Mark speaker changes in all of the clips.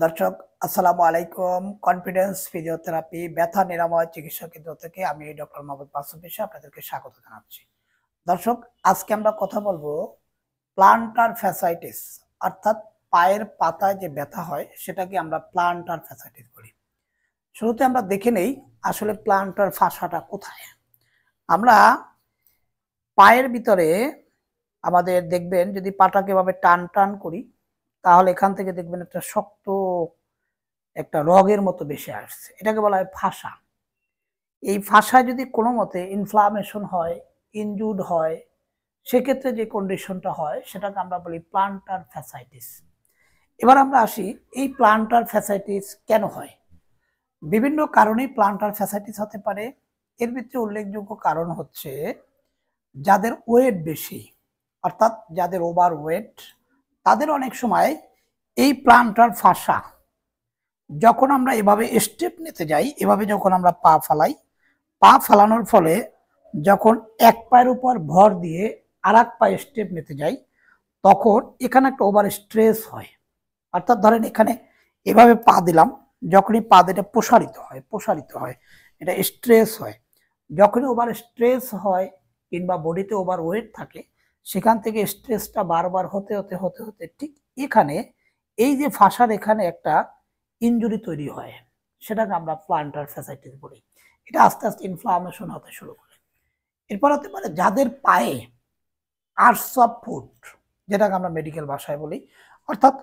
Speaker 1: দর্শক আসসালামু আলাইকুম। কনফিডেন্স ফিজিওথেরাপি ব্যথা নিরাময় চিকিৎসা কেন্দ্র থেকে আমি ডক্টর মোহাম্মদ মাসুদ বিশা আপনাদেরকে স্বাগত জানাচ্ছি। দর্শক, আজকে আমরা কথা বলবো প্লান্টার ফ্যাসাইটিস, অর্থাৎ পায়ের পাতায় যে ব্যথা হয় সেটাকে আমরা প্লান্টার ফ্যাসাইটিস বলি। শুরুতে আমরা দেখে নেই আসলে প্লান্টার ফাসাটা কোথায়। আমরা পায়ের ভিতরে আমাদের দেখবেন যদি পাটাকে এভাবে টান টান করি তাহলে এখান থেকে দেখবেন একটা শক্ত একটা রগের মতো বেশি আসছে, এটাকে বলা হয় ফাসা। এই ফাসায় যদি কোনো মতে ইনফ্লামেশন হয়, ইনজুর্ড হয়, সেক্ষেত্রে যে কন্ডিশনটা হয় সেটাকে আমরা বলি প্লান্টার ফ্যাসাইটিস। এবার আমরা আসি এই প্লান্টার ফ্যাসাইটিস কেন হয়। বিভিন্ন কারণেই প্লান্টার ফ্যাসাইটিস হতে পারে। এর ভিতরে উল্লেখযোগ্য কারণ হচ্ছে যাদের ওয়েট বেশি, অর্থাৎ যাদের ওভার ওয়েট, তাদের অনেক সময় এই প্লান্টার ফাসা যখন আমরা এভাবে স্টেপ নিতে যাই, এভাবে যখন আমরা পা ফালাই, পা ফালানোর ফলে যখন এক পায়ের উপর ভর দিয়ে আর এক পায়ে স্টেপ নিতে যাই, তখন এখানে একটা ওভার স্ট্রেস হয়। অর্থাৎ ধরেন এখানে এভাবে পা দিলাম, যখনই পা দিতে প্রসারিত হয়, এটা স্ট্রেস হয়। যখনই ওভার স্ট্রেস হয় কিংবা বডিতে ওভার ওয়েট থাকে, সেখান থেকে স্ট্রেসটা বারবার হতে হতে হতে হতে ঠিক এখানে এই যে ফাসার এখানে একটা ইনজুরি তৈরি হয়, সেটাকে আমরা প্লান্টার ফ্যাসাইটিস বলি। এটা আস্তে আস্তে ইনফ্লামেশন হতে শুরু করে। এরপর হতে পারে যাদের পায়ে আর্টস অফ ফুট, যেটাকে আমরা মেডিকেল ভাষায় বলি, অর্থাৎ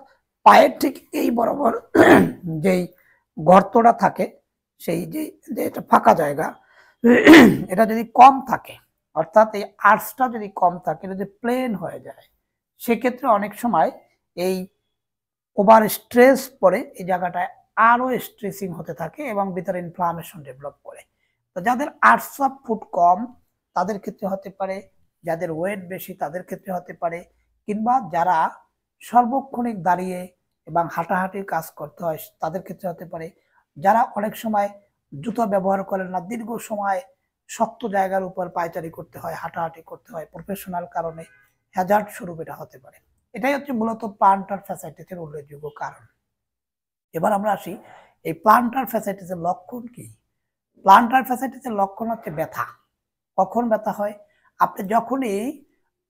Speaker 1: পায়ের ঠিক এই বরাবর যেই গর্তটা থাকে, সেই যে এটা ফাঁকা জায়গা, এটা যদি কম থাকে, অর্থাৎ এই আর্টসটা যদি কম থাকে, যদি প্লেন হয়ে যায়, সেক্ষেত্রে অনেক সময় এই ওভার স্ট্রেস পরে এই জায়গাটায় আরো স্ট্রেসিং হতে থাকে এবং ভিতরে ইনফ্লামেশন ডেভেলপ করে। তো যাদের আর্টস অফ ফুট কম তাদের ক্ষেত্রে হতে পারে, যাদের ওয়েট বেশি তাদের ক্ষেত্রে হতে পারে, কিংবা যারা সর্বক্ষণিক দাঁড়িয়ে এবং হাঁটাহাঁটির কাজ করতে হয় তাদের ক্ষেত্রে হতে পারে, যারা অনেক সময় জুতা ব্যবহার করেন না, দীর্ঘ সময় শক্ত জায়গার উপর পায়চারি করতে হয়, হাঁটাহাঁটি করতে হয় প্রফেশনাল কারণে, হ্যাজার্ড স্বরূপ এটা হতে পারে। এটাই হচ্ছে মূলত প্লান্টার ফ্যাসাইটিসের উল্লেখযোগ্য কারণ। এবার আমরা আসি এই প্লান্টার ফ্যাসাইটিসের লক্ষণ কি। প্লান্টার ফ্যাসাইটিসের লক্ষণ হচ্ছে ব্যথা। কখন ব্যথা হয়? আপনি যখনই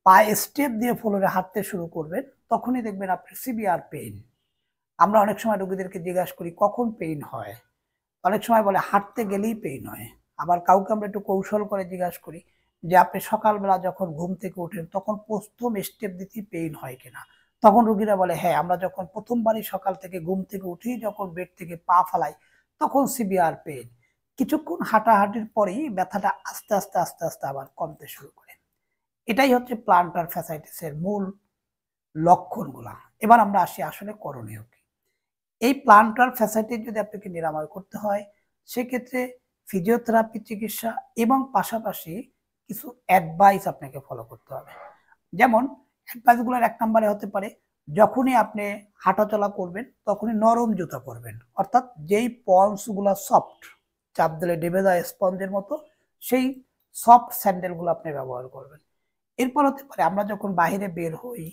Speaker 1: পায়ে স্টেপ দিয়ে ফ্লোরে হাঁটতে শুরু করবেন তখনই দেখবেন আপনার সিভিয়ার পেইন। আমরা অনেক সময় রোগীদেরকে জিজ্ঞাসা করি কখন পেইন হয়, অনেক সময় বলে হাঁটতে গেলেই পেইন হয়। আবার কাউকে আমরা একটু কৌশল করে জিজ্ঞাসা করি যে আপনি সকালবেলা যখন ঘুম থেকে ওঠেন তখন প্রথম স্টেপ দিতেই পেইন হয় কিনা, তখন রোগীরা বলে হ্যাঁ, আমরা যখন প্রথমবারই সকাল থেকে ঘুম থেকে উঠেই যখন বেড থেকে পা ফালাই তখন সিভিয়ার পেইন। কিছুক্ষণ হাঁটাহাঁটির পরেই ব্যথাটা আস্তে আস্তে আস্তে আস্তে আবার কমতে শুরু করে। এটাই হচ্ছে প্লান্টার ফ্যাসাইটিসের মূল লক্ষণগুলা। এবার আমরা আসি আসলে করণীয় কি। এই প্লান্টার ফ্যাসাইটিস যদি আপনাকে নিরাময় করতে হয়, সেক্ষেত্রে ফিজিওথেরাপি চিকিৎসা এবং পাশাপাশি কিছু অ্যাডভাইস আপনাকে ফলো করতে হবে। যেমন অ্যাডভাইসগুলোর ১ নম্বরে হতে পারে যখনই আপনি হাঁটাচলা করবেন তখনই নরম জুতা পরবেন, অর্থাৎ যেই পলসগুলা সফট, চাপ দিলে ডেবে যায় স্পঞ্জের মতো, সেই সফট স্যান্ডেলগুলো আপনি ব্যবহার করবেন। এরপর হতে পারে আমরা যখন বাইরে বের হই,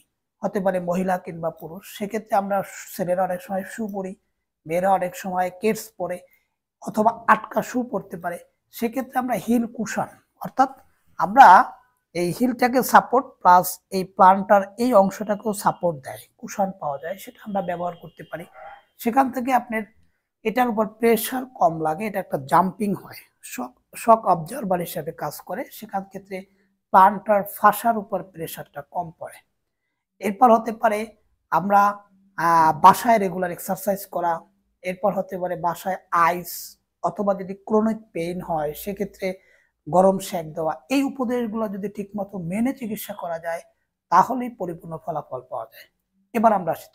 Speaker 1: হতে পারে মহিলা কিংবা পুরুষ, সেক্ষেত্রে আমরা ছেলেরা অনেক সময় শু পরি, মেয়েরা অনেক সময় কেডস পরে অথবা আটকা শু পরতে পারে। সেক্ষেত্রে আমরা হিল কুশন, অর্থাৎ আমরা এই হিলটাকে সাপোর্ট প্লাস এই প্লান্টার এই অংশটাকেও সাপোর্ট দেয়, কুশন পাওয়া যায়, সেটা আমরা ব্যবহার করতে পারি। সেখান থেকে আপনার এটার উপর প্রেশার কম লাগে, এটা একটা জাম্পিং হয়, শক অবজারভার হিসেবে কাজ করে, সেখান ক্ষেত্রে প্লান্টার ফাসার উপর প্রেশারটা কম পড়ে। এরপর হতে পারে আমরা বাসায় রেগুলার এক্সারসাইজ করা। এরপর হতে পারে বাসায় আইস, অথবা যদি ক্রনিক পেইন হয় সেক্ষেত্রে গরম সেক দেওয়া। এই উপদেশগুলো যদি ঠিকমতো মেনে চিকিৎসা করা যায় তাহলেই পরিপূর্ণ ফলাফল পাওয়া যায়। এবার আমরা আসি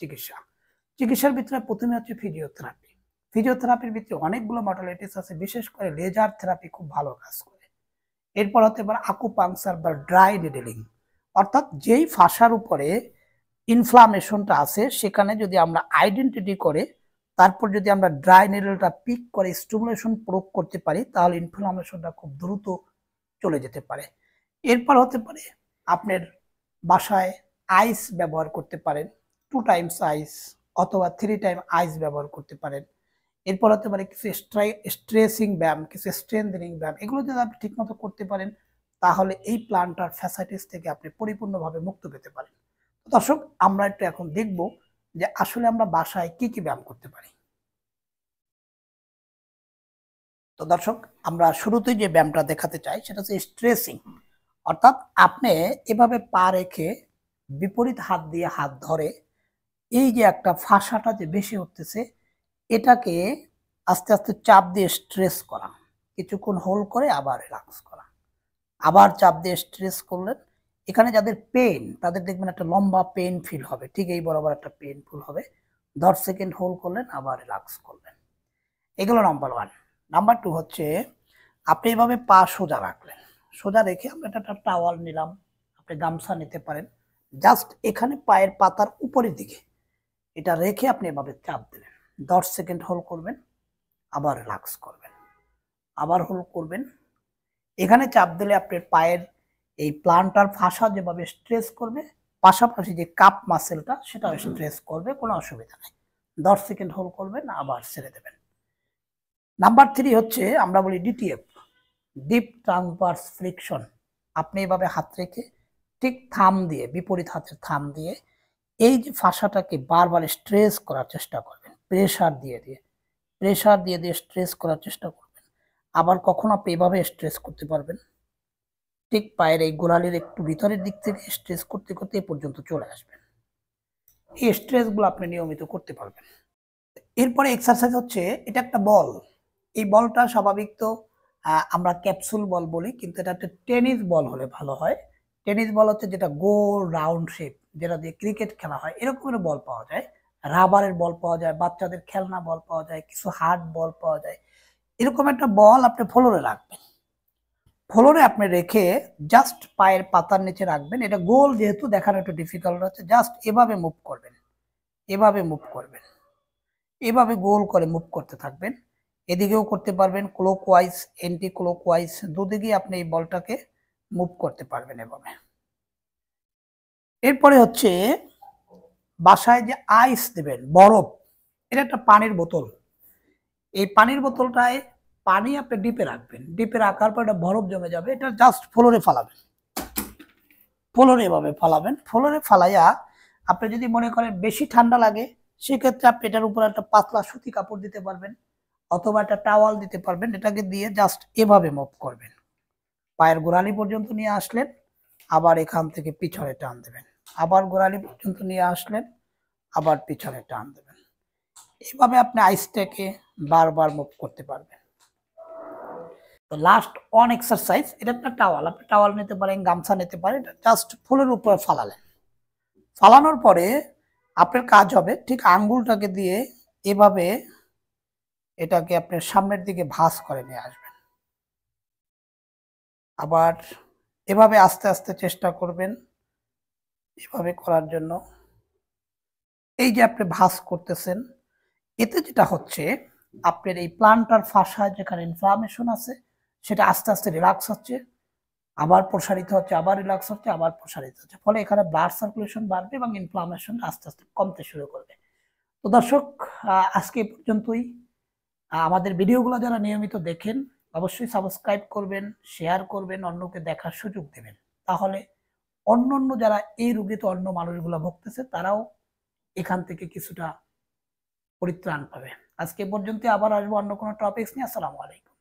Speaker 1: চিকিৎসার ভিতরে প্রথমে হচ্ছে ফিজিওথেরাপি। ফিজিওথেরাপির ভিতরে অনেকগুলো মডালিটিস আছে, বিশেষ করে লেজার থেরাপি খুব ভালো কাজ করে। এরপর হতে পারে আকুপাংচার বা ড্রাই নিডলিং, অর্থাৎ যেই ফাসার উপরে ইনফ্লামেশনটা আছে সেখানে যদি আমরা আইডেন্টিটি করে তারপর যদি আমরা ড্রাই নিডলটা পিক করে স্টিমুলেশন প্রয়োগ করতে পারি তাহলে ইনফ্লামেশনটা খুব দ্রুত চলে যেতে পারে। এরপর হতে পারে আপনার বাসায় আইস ব্যবহার করতে পারেন, 2 টাইমস আইস, অথবা 3 টাইম আইস ব্যবহার করতে পারেন। এরপর হতে পারে কিছু স্ট্রেসিং ব্যায়াম, কিছু স্ট্রেংথেনিং ব্যায়াম, এগুলো যদি আপনি ঠিকমতো করতে পারেন তাহলে এই প্লান্টার ফ্যাসাইটিস থেকে আপনি পরিপূর্ণভাবে মুক্ত পেতে পারেন। দর্শক, আমরা একটু এখন দেখব যে আসলে আমরা বাসায় কি কি ব্যায়াম করতে পারি। তো দর্শক, আমরা শুরুতেই যে ব্যায়ামটা দেখাতে চাই সেটা হচ্ছে স্ট্রেসিং। অর্থাৎ আপনি এভাবে পা রেখে বিপরীত হাত দিয়ে হাত ধরে এই যে একটা ফাঁসাটা যে বেশি উঠতেছে এটাকে আস্তে আস্তে চাপ দিয়ে স্ট্রেস করা, কিছুক্ষণ হোল্ড করে আবার রিল্যাক্স করা, আবার চাপ দিয়ে স্ট্রেস করলেন। এখানে যাদের পেন তাদের দেখবেন একটা লম্বা পেন ফিল হবে, ঠিক এই বরাবর একটা পেন ফিল হবে। 10 সেকেন্ড হোল্ড করলেন, আবার রিল্যাক্স করলেন। এগুলো নাম্বার 1। নাম্বার 2 হচ্ছে আপনি এভাবে পা সোজা রাখলেন, সোজা রেখে আমরা একটা টাওয়াল নিলাম, আপনি গামছা নিতে পারেন, জাস্ট এখানে পায়ের পাতার উপরের দিকে এটা রেখে আপনি এভাবে চাপ দিলেন। 10 সেকেন্ড হোল্ড করবেন, আবার রিল্যাক্স করবেন, আবার হোল্ড করবেন। এখানে চাপ দিলে আপনার পায়ের এই প্লান্টার ফাসা যেভাবে স্ট্রেস করবে, পাশাপাশি যে কাপ মাসেলটা সেটাও স্ট্রেস করবে, কোনো অসুবিধা নেই। 10 সেকেন্ড হোল্ড করবেন, আবার ছেড়ে দেবেন। নাম্বার 3 হচ্ছে আমরা বলি ডিটিএফ, ডিপ ট্রান্সভার্স ফ্লেকশন। আপনি এভাবে হাত রেখে ঠিক থাম দিয়ে, বিপরীত হাতের থাম দিয়ে এই যে ফাসাটাকে বারবার স্ট্রেস করার চেষ্টা করবেন, প্রেসার দিয়ে দিয়ে প্রেসার দিয়ে দিয়ে স্ট্রেস করার চেষ্টা করবেন। আবার কখন আপনি এভাবে স্ট্রেস করতে পারবেন, ঠিক পায়ের এই গোড়ালির একটু ভিতরের দিক থেকে স্ট্রেস করতে করতে এ পর্যন্ত চলে আসবেন। এই স্ট্রেসগুলো আপনি নিয়মিত করতে পারবেন। এরপরে এক্সারসাইজ হচ্ছে, এটা একটা বল। এই বলটা স্বাভাবিক তো আমরা ক্যাপসুল বল বলি, কিন্তু এটা একটা টেনিস বল হলে ভালো হয়। টেনিস বল হচ্ছে যেটা গোল রাউন্ড শেপ, যেটা দিয়ে ক্রিকেট খেলা হয়, এরকমের বল পাওয়া যায়। রাবারের বল পাওয়া যায়, বাচ্চাদের খেলনা বল পাওয়া যায়, কিছু হার্ড বল পাওয়া যায়। এরকম একটা বল আপনি ফ্লোরে রাখবেন, ফ্লোরে আপনি রেখে জাস্ট পায়ের পাতার নিচে রাখবেন। এটা গোল যেহেতু দেখানো একটু ডিফিকাল্ট হচ্ছে, জাস্ট এভাবে মুভ করবেন, এভাবে মুভ করবেন, এভাবে গোল করে মুভ করতে থাকবেন। এদিকেও করতে পারবেন, ক্লকওয়াইজ এন্টি ক্লকওয়াইজ, দুদিকেই আপনি এই বলটাকে মুভ করতে পারবেন এভাবে। এরপরে হচ্ছে বাসায় যে আইস দেবেন, বরফ, এটা একটা পানির বোতল। এই পানির বোতলটায় পানি আপনি ডিপে রাখবেন, ডিপে রাখার পর এটা বরফ জমে যাবে, এটা জাস্ট ফ্লোরে ফালাবেন, ফ্লোরে এভাবে ফালাবেন। ফ্লোরে ফালাইয়া আপনি যদি মনে করেন বেশি ঠান্ডা লাগে সেক্ষেত্রে আপনি এটার উপর একটা পাতলা সুতি কাপড় দিতে পারবেন, অথবা একটা টাওয়াল দিতে পারবেন। এটাকে দিয়ে জাস্ট এভাবে মুভ করবেন, পায়ের গোড়ালি পর্যন্ত নিয়ে আসলেন, আবার এখান থেকে পিছনে টান দেবেন, আবার গোড়ালি পর্যন্ত নিয়ে আসলেন, আবার পিছনে টান দেবেন। এইভাবে আপনি আইসটাকে বারবার মুভ করতে পারবেন। তো লাস্ট ওয়ান এক্সারসাইজ, এটা একটা টাওয়াল, আপনি টাওয়াল নিতে পারেন, গামছা নিতে পারেন, জাস্ট ফুলের উপরে ফালালেন। ফালানোর পরে আপনার কাজ হবে ঠিক আঙ্গুলটাকে দিয়ে এভাবে এটাকে আপনার সামনের দিকে ভাঁজ করে নিয়ে আসবেন, আবার এভাবে আস্তে আস্তে চেষ্টা করবেন এভাবে করার জন্য। এই যে আপনি ভাঁজ করতেছেন, এতে যেটা হচ্ছে আপনার এই প্লান্টার ফাসায় যেখানে ইনফ্লামেশন আছে সেটা আস্তে আস্তে রিল্যাক্স হচ্ছে, আবার প্রসারিত হচ্ছে, আবার রিল্যাক্স হচ্ছে, আবার প্রসারিত হচ্ছে, ফলে এখানে ব্লাড সার্কুলেশন বাড়বে এবং ইনফ্লামেশন আস্তে আস্তে কমতে শুরু করবে। তো দর্শক, আজকে এই পর্যন্তই। আমাদের ভিডিওগুলো যারা নিয়মিত দেখেন অবশ্যই সাবস্ক্রাইব করবেন, শেয়ার করবেন, অন্যকে দেখার সুযোগ দেবেন, তাহলে অন্য যারা এই রোগীতে অন্য মানুষগুলো ভুগতেছে তারাও এখান থেকে কিছুটা পরিত্রাণ পাবে। আজকে পর্যন্ত, আবার আসবো অন্য কোনো টপিকস নিয়ে। আসসালামু আলাইকুম।